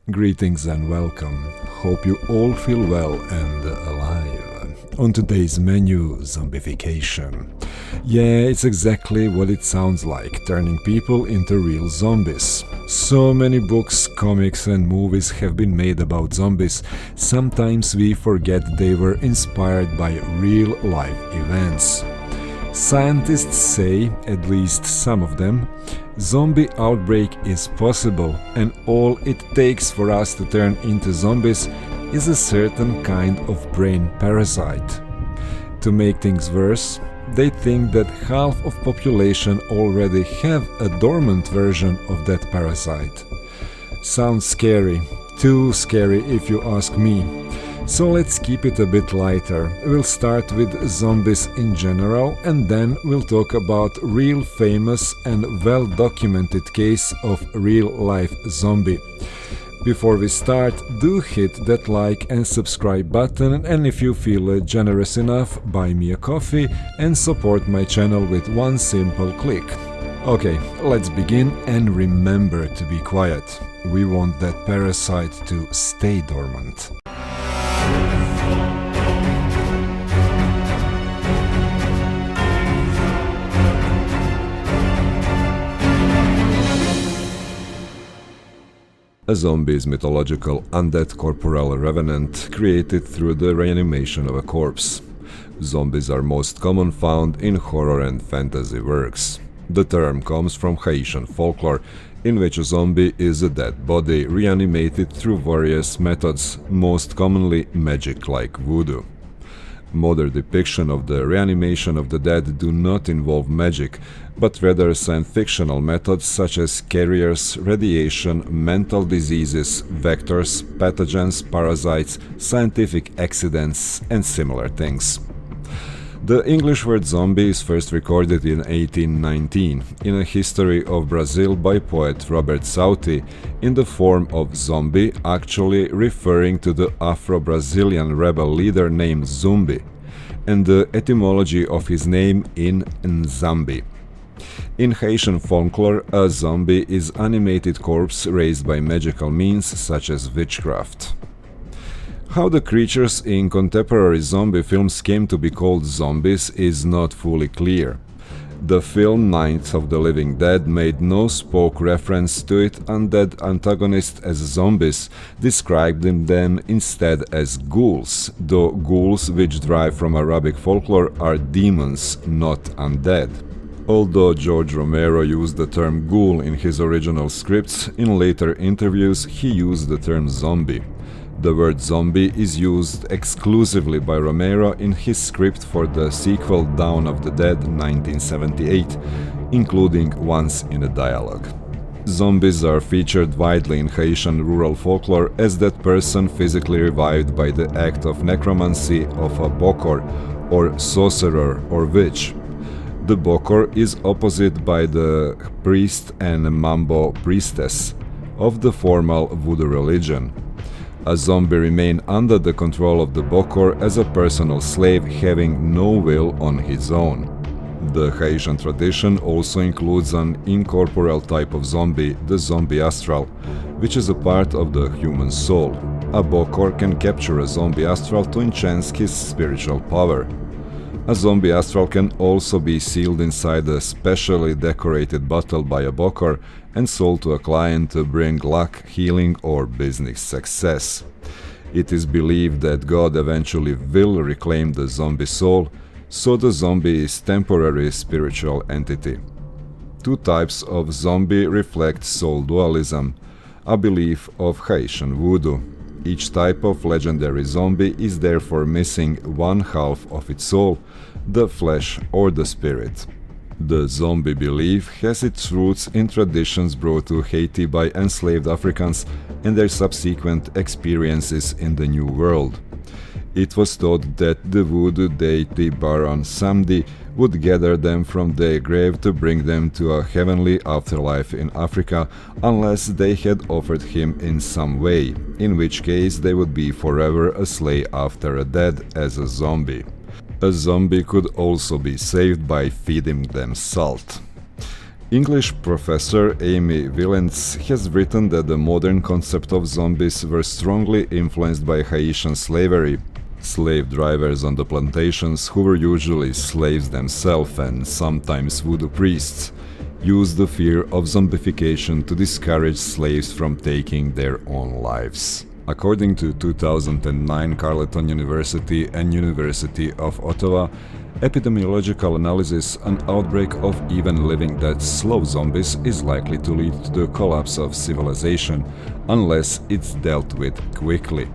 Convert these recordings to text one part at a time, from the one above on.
Greetings and welcome. Hope you all feel well and alive. On today's menu, zombification. Yeah, it's exactly what it sounds like, turning people into real zombies. So many books, comics and movies have been made about zombies, sometimes we forget they were inspired by real-life events. Scientists say, at least some of them, zombie outbreak is possible, and all it takes for us to turn into zombies is a certain kind of brain parasite. To make things worse, they think that half of population already have a dormant version of that parasite. Sounds scary, too scary if you ask me. So let's keep it a bit lighter. We'll start with zombies in general, and then we'll talk about real famous and well-documented case of real-life zombie. Before we start, do hit that like and subscribe button, and if you feel generous enough, buy me a coffee and support my channel with one simple click. Okay, let's begin, and remember to be quiet. We want that parasite to stay dormant. A zombie is mythological undead corporeal revenant created through the reanimation of a corpse. Zombies are most common found in horror and fantasy works. The term comes from Haitian folklore, in which a zombie is a dead body reanimated through various methods, most commonly magic like voodoo. Modern depictions of the reanimation of the dead do not involve magic, but rather fictional methods such as carriers, radiation, mental diseases, vectors, pathogens, parasites, scientific accidents, and similar things. The English word zombie is first recorded in 1819 in a history of Brazil by poet Robert Southey in the form of zombie, actually referring to the Afro-Brazilian rebel leader named Zumbi, and the etymology of his name in Nzambi. In Haitian folklore, a zombie is an animated corpse raised by magical means such as witchcraft. How the creatures in contemporary zombie films came to be called zombies is not fully clear. The film Night of the Living Dead made no spoke reference to it, undead antagonists as zombies, describing them instead as ghouls, though ghouls which derive from Arabic folklore are demons, not undead. Although George Romero used the term ghoul in his original scripts, in later interviews he used the term zombie. The word zombie is used exclusively by Romero in his script for the sequel Dawn of the Dead 1978, including once in a dialogue. Zombies are featured widely in Haitian rural folklore as that person physically revived by the act of necromancy of a bokor, or sorcerer or witch. The bokor is opposite by the priest and mambo priestess of the formal voodoo religion. A zombie remains under the control of the bokor as a personal slave having no will on his own. The Haitian tradition also includes an incorporeal type of zombie, the zombie astral, which is a part of the human soul. A bokor can capture a zombie astral to enhance his spiritual power. A zombie astral can also be sealed inside a specially decorated bottle by a bokor and sold to a client to bring luck, healing, or business success. It is believed that God eventually will reclaim the zombie soul, so the zombie is temporary spiritual entity. Two types of zombie reflect soul dualism, a belief of Haitian voodoo. Each type of legendary zombie is therefore missing one half of its soul, the flesh or the spirit. The zombie belief has its roots in traditions brought to Haiti by enslaved Africans and their subsequent experiences in the New World. It was thought that the voodoo deity Baron Samedi would gather them from their grave to bring them to a heavenly afterlife in Africa unless they had offered him in some way, in which case they would be forever a slave after a death as a zombie. A zombie could also be saved by feeding them salt. English professor Amy Willens has written that the modern concept of zombies were strongly influenced by Haitian slavery. Slave drivers on the plantations, who were usually slaves themselves and sometimes voodoo priests, used the fear of zombification to discourage slaves from taking their own lives. According to 2009 Carleton University and University of Ottawa epidemiological analysis, an outbreak of even living dead slow zombies is likely to lead to the collapse of civilization unless it's dealt with quickly.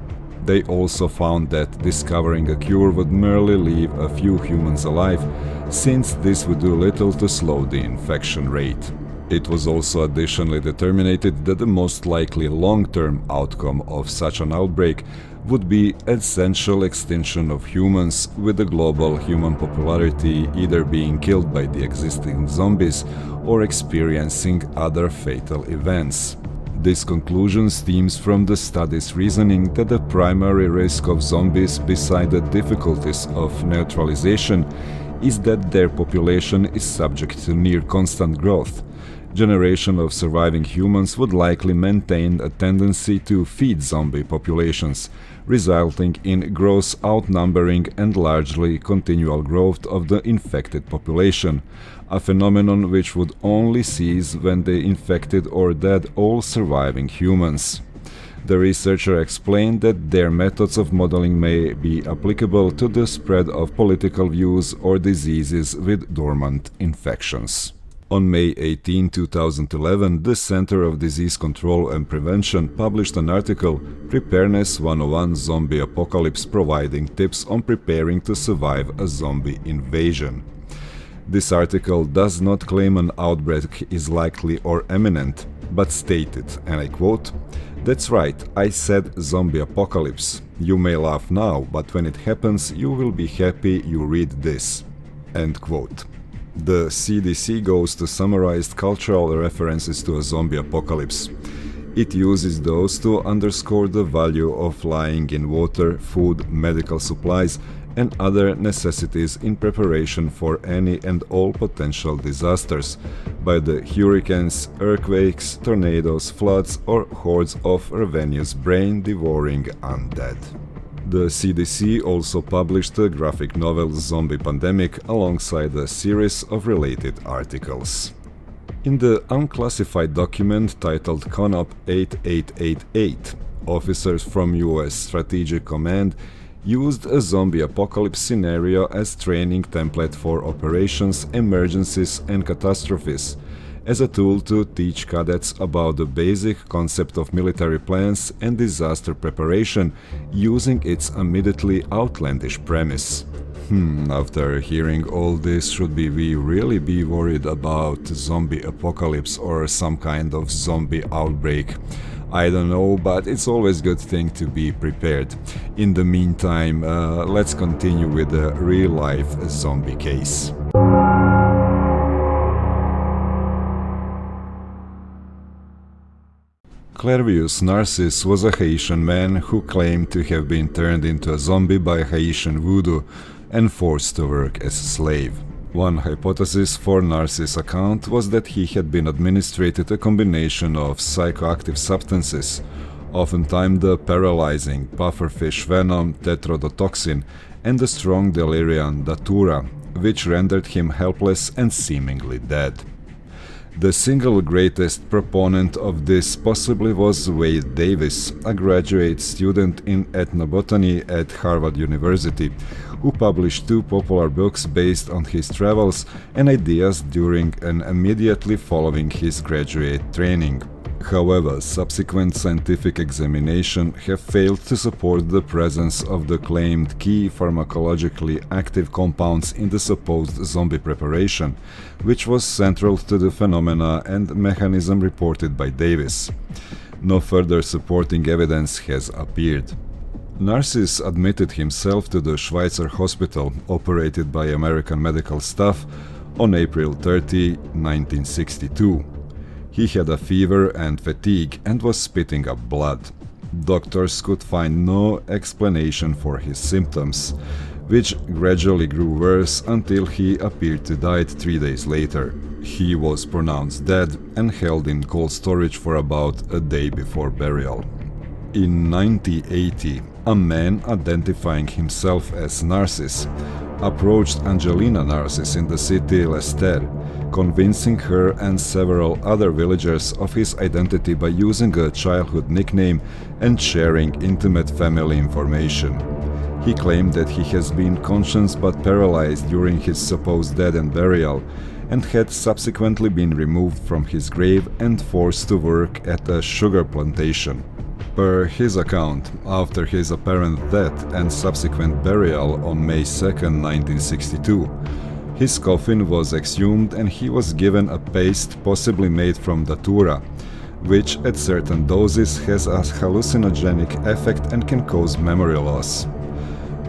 They also found that discovering a cure would merely leave a few humans alive, since this would do little to slow the infection rate. It was also additionally determined that the most likely long-term outcome of such an outbreak would be essential extinction of humans, with the global human popularity either being killed by the existing zombies or experiencing other fatal events. This conclusion stems from the study's reasoning that the primary risk of zombies, beside the difficulties of neutralization, is that their population is subject to near constant growth. Generation of surviving humans would likely maintain a tendency to feed zombie populations, resulting in gross outnumbering and largely continual growth of the infected population, a phenomenon which would only cease when they infected or dead all surviving humans. The researcher explained that their methods of modeling may be applicable to the spread of political views or diseases with dormant infections. On May 18, 2011, the Center of Disease Control and Prevention published an article, Preparedness 101 Zombie Apocalypse, providing tips on preparing to survive a zombie invasion. This article does not claim an outbreak is likely or imminent, but stated, and I quote, "That's right, I said zombie apocalypse. You may laugh now, but when it happens, you will be happy you read this." End quote. The CDC goes to summarized cultural references to a zombie apocalypse. It uses those to underscore the value of lying in water, food, medical supplies, and other necessities in preparation for any and all potential disasters, by the hurricanes, earthquakes, tornadoes, floods, or hordes of ravenous brain-devouring undead. The CDC also published the graphic novel Zombie Pandemic alongside a series of related articles. In the unclassified document titled CONOP 8888, officers from US Strategic Command used a zombie apocalypse scenario as training template for operations, emergencies, and catastrophes, as a tool to teach cadets about the basic concept of military plans and disaster preparation, using its immediately outlandish premise. After hearing all this, should we really be worried about zombie apocalypse or some kind of zombie outbreak? I don't know, but it's always a good thing to be prepared. In the meantime, let's continue with the real-life zombie case. Clervius Narcissus was a Haitian man who claimed to have been turned into a zombie by Haitian voodoo and forced to work as a slave. One hypothesis for Narcissus' account was that he had been administered a combination of psychoactive substances, oftentimes the paralyzing pufferfish venom tetrodotoxin and the strong delirium datura, which rendered him helpless and seemingly dead. The single greatest proponent of this possibly was Wade Davis, a graduate student in ethnobotany at Harvard University, who published two popular books based on his travels and ideas during and immediately following his graduate training. However, subsequent scientific examination have failed to support the presence of the claimed key pharmacologically active compounds in the supposed zombie preparation, which was central to the phenomena and mechanism reported by Davis. No further supporting evidence has appeared. Narcissus admitted himself to the Schweitzer hospital, operated by American medical staff, on April 30, 1962. He had a fever and fatigue and was spitting up blood. Doctors could find no explanation for his symptoms. which gradually grew worse until he appeared to die 3 days later. He was pronounced dead and held in cold storage for about a day before burial. In 1980, a man identifying himself as Narcissus approached Angelina Narcissus in the city Leicester, convincing her and several other villagers of his identity by using a childhood nickname and sharing intimate family information. He claimed that he has been conscious but paralyzed during his supposed death and burial, and had subsequently been removed from his grave and forced to work at a sugar plantation. Per his account, after his apparent death and subsequent burial on May 2, 1962, his coffin was exhumed and he was given a paste possibly made from datura, which at certain doses has a hallucinogenic effect and can cause memory loss.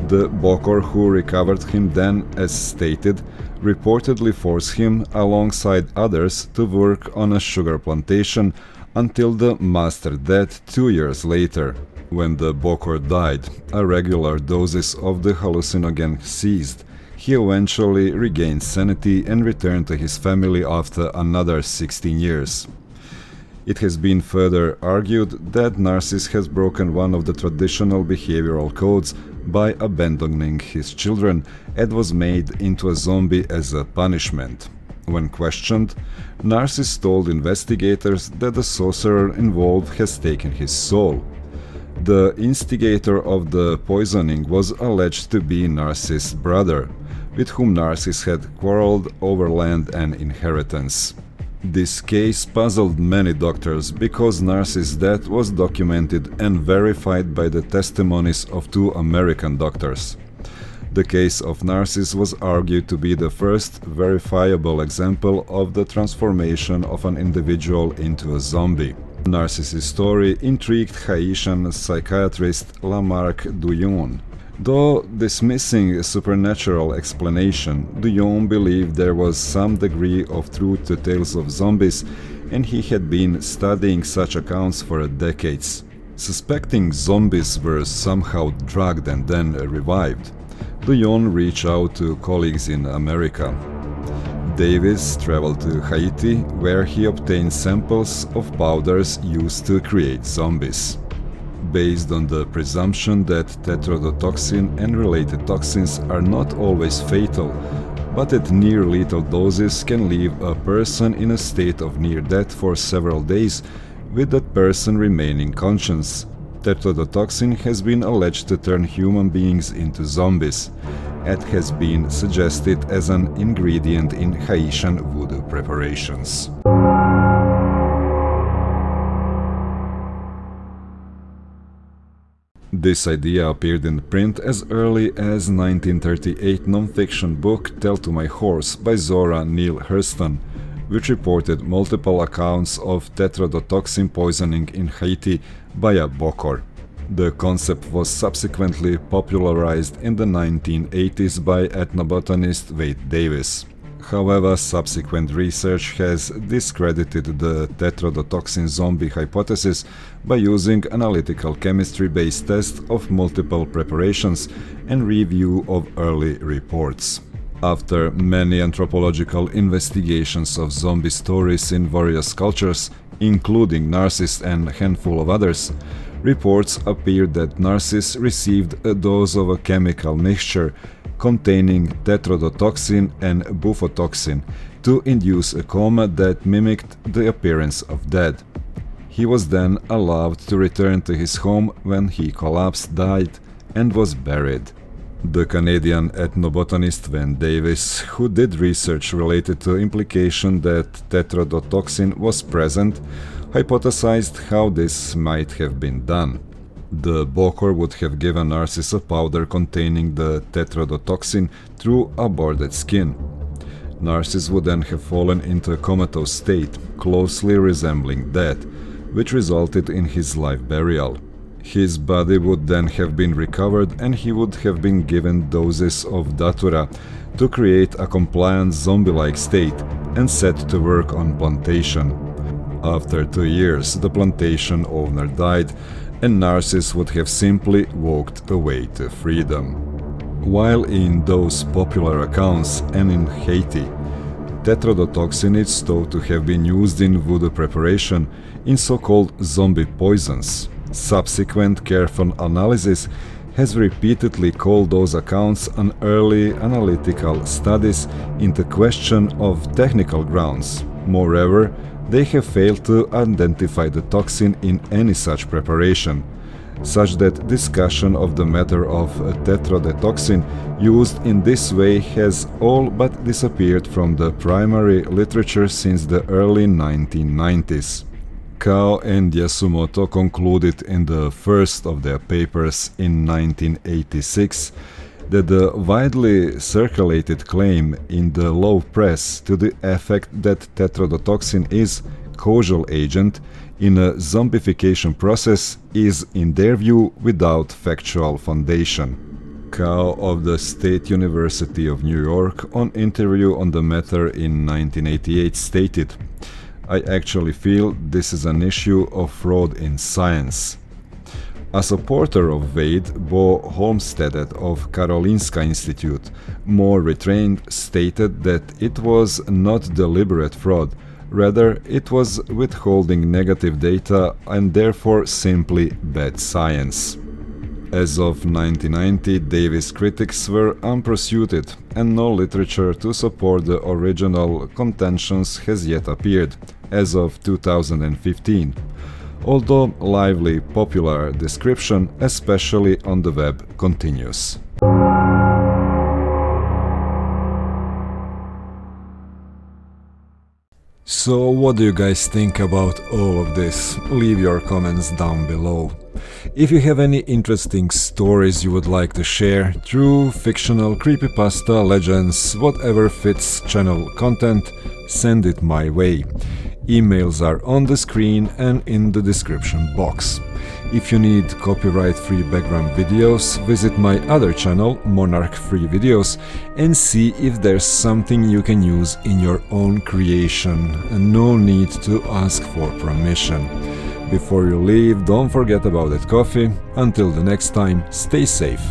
The Bokor who recovered him then, as stated, reportedly forced him, alongside others, to work on a sugar plantation until the master death 2 years later. When the Bokor died, a regular doses of the hallucinogen ceased. He eventually regained sanity and returned to his family after another 16 years. It has been further argued that Narcissus has broken one of the traditional behavioral codes by abandoning his children and was made into a zombie as a punishment. When questioned, Narcissus told investigators that the sorcerer involved has taken his soul. The instigator of the poisoning was alleged to be Narcissus' brother, with whom Narcissus had quarreled over land and inheritance. This case puzzled many doctors because Narcissus' death was documented and verified by the testimonies of 2 American doctors. The case of Narcissus was argued to be the first verifiable example of the transformation of an individual into a zombie. Narcissus' story intrigued Haitian psychiatrist Lamarck Douillon. Though dismissing a supernatural explanation, Douillon believed there was some degree of truth to tales of zombies, and he had been studying such accounts for decades. Suspecting zombies were somehow drugged and then revived, Douillon reached out to colleagues in America. Davis traveled to Haiti, where he obtained samples of powders used to create zombies. Based on the presumption that tetrodotoxin and related toxins are not always fatal, but at near-lethal doses can leave a person in a state of near death for several days, with that person remaining conscious. Tetrodotoxin has been alleged to turn human beings into zombies. It has been suggested as an ingredient in Haitian voodoo preparations. This idea appeared in print as early as 1938 non-fiction book Tell to My Horse by Zora Neale Hurston, which reported multiple accounts of tetrodotoxin poisoning in Haiti by a Bokor. The concept was subsequently popularized in the 1980s by ethnobotanist Wade Davis. However, subsequent research has discredited the tetrodotoxin zombie hypothesis by using analytical chemistry-based tests of multiple preparations and review of early reports. After many anthropological investigations of zombie stories in various cultures, including Narcissus and a handful of others, reports appeared that Narcissus received a dose of a chemical mixture containing tetrodotoxin and bufotoxin to induce a coma that mimicked the appearance of death. He was then allowed to return to his home when he collapsed, died, and was buried. The Canadian ethnobotanist Wade Davis, who did research related to implication that tetrodotoxin was present, hypothesized how this might have been done. The Bokor would have given Narcissus a powder containing the tetrodotoxin through aborted skin. Narcissus would then have fallen into a comatose state, closely resembling death, which resulted in his live burial. His body would then have been recovered and he would have been given doses of datura to create a compliant zombie-like state and set to work on plantation. After 2 years, the plantation owner died and Narcissus would have simply walked away to freedom. While in those popular accounts and in Haiti, tetrodotoxin is thought to have been used in voodoo preparation in so-called zombie poisons. Subsequent careful analysis has repeatedly called those accounts an early analytical studies into question of technical grounds. Moreover, they have failed to identify the toxin in any such preparation, such that discussion of the matter of tetrodotoxin used in this way has all but disappeared from the primary literature since the early 1990s. Kao and Yasumoto concluded in the first of their papers in 1986 that the widely circulated claim in the law press to the effect that tetrodotoxin is causal agent in a zombification process is, in their view, without factual foundation. Kao of the State University of New York, on interview on the matter in 1988, stated, "I actually feel this is an issue of fraud in science." A supporter of Wade, Bo Holmstedt of Karolinska Institute, more retrained, stated that it was not deliberate fraud, rather it was withholding negative data and therefore simply bad science. As of 1990, Davis' critics were unpursued and no literature to support the original contentions has yet appeared, as of 2015. Although lively popular description, especially on the web, continues. So what do you guys think about all of this? Leave your comments down below. If you have any interesting stories you would like to share, true, fictional, creepypasta, legends, whatever fits channel content, send it my way. Emails are on the screen and in the description box. If you need copyright-free background videos, visit my other channel, Monarch Free Videos, and see if there's something you can use in your own creation, and no need to ask for permission. Before you leave, don't forget about that coffee. Until the next time, stay safe.